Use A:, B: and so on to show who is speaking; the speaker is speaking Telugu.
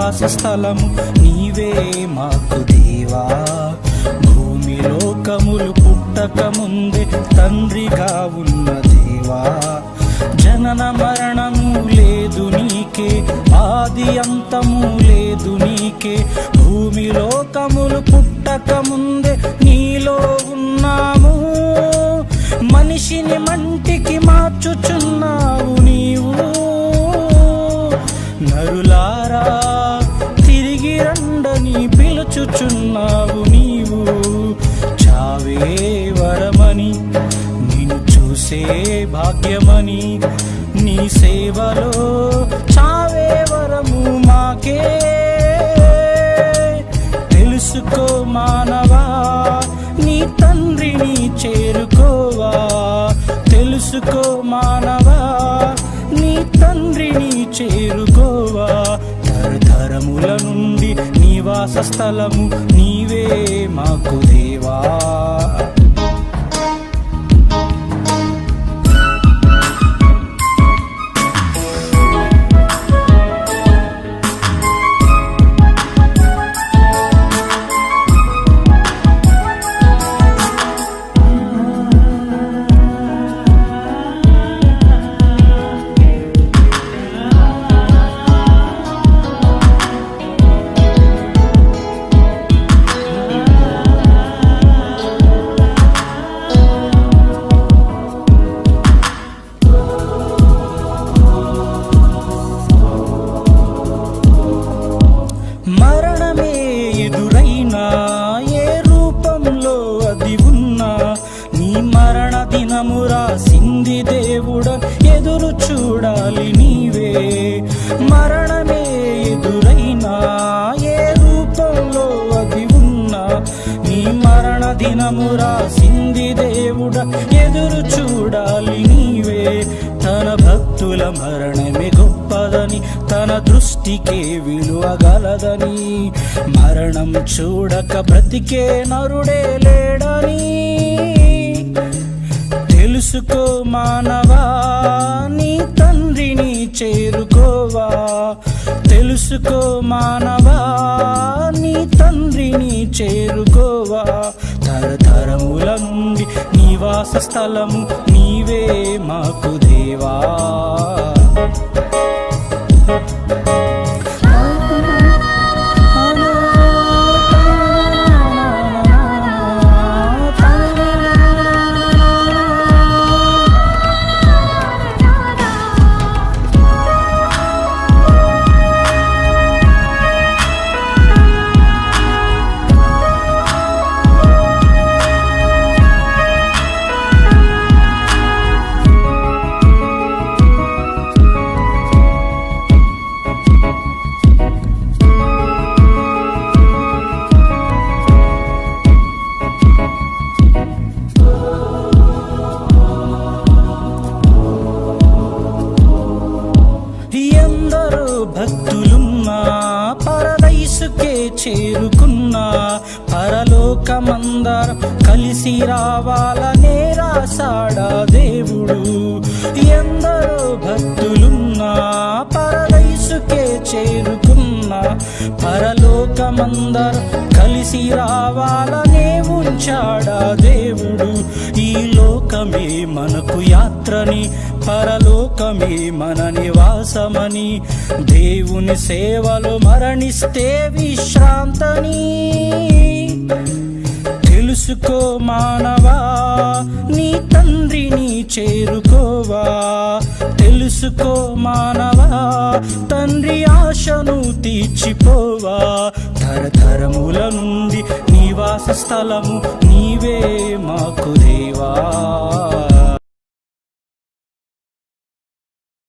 A: నివాస స్థలము నీవే మాకు దేవా. భూమి లోకములు పుట్టక ముందే తండ్రిగా ఉన్న దేవా. జనన మరణము లేదు నీకే, ఆది అంతము లేదు నీకే. భూమి లోకములు పుట్టక ముందే నీలో ఉన్నాము. మనిషిని మంటికి మార్చుచున్నావు నీవు. నరులారా తిరిగి రండని పిలుచుచున్నావు నీవు. చావే వరమని నిన్ను చూసే భాగ్యమని, నీ సేవలో చావే వరము మాకే. తెలుసుకో మానవా, నీ తండ్రిని చేరుకోవా. తెలుసుకో మానవా, నీ తండ్రిని చేరుకోవా. తరతరముల నుండి నివాస స్థలము నీవే మాకు దేవా. మరణమే ఎదురైనా, ఏ రూపంలో అది ఉన్నా, నీ మరణ దినము రాసింది దేవుడ, ఎదురు చూడాలి నీవే. మరణమే ఎదురైనా, ఏ రూపంలో అది ఉన్నా, నీ మరణ దినము రాసింది దేవుడ, ఎదురు చూడాలి నీవే. తన భక్తుల మరణమే గొప్పదని, తన దృష్టికే విలువగలదని, మరణం చూడక బ్రతికే నరుడే లేడని. తెలుసుకో మానవా, నీ తండ్రిని చేరుకోవా. తెలుసుకో మానవా, నీ తండ్రిని చేరుకోవా. తరతరముల నుండి నివాస స్థలము నీవే మాకు దేవా. భక్తులున్నా పరదైసుకే చేరుకున్నా, పరలోకమందరం కలిసి రావాలనే రాసాడా దేవుడు. ఎందరో భక్తులున్నా పరదైసుకే చేరుకున్నా, పరలోకమందరం కలిసి రావాలనే ఉంచాడా దేవుడు. ఈ లోకమే మనకు యాత్రని, పరలోకమే మన నివాసమని, దేవుని సేవలో మరణిస్తే విశ్రాంతని. తెలుసుకో మానవా, నీ తండ్రిని చేరుకోవా. తెలుసుకో మానవా, తండ్రి ఆశను తీర్చిపోవా. తరతరముల నుండి నివాస స్థలము నీవే మాకు దేవా.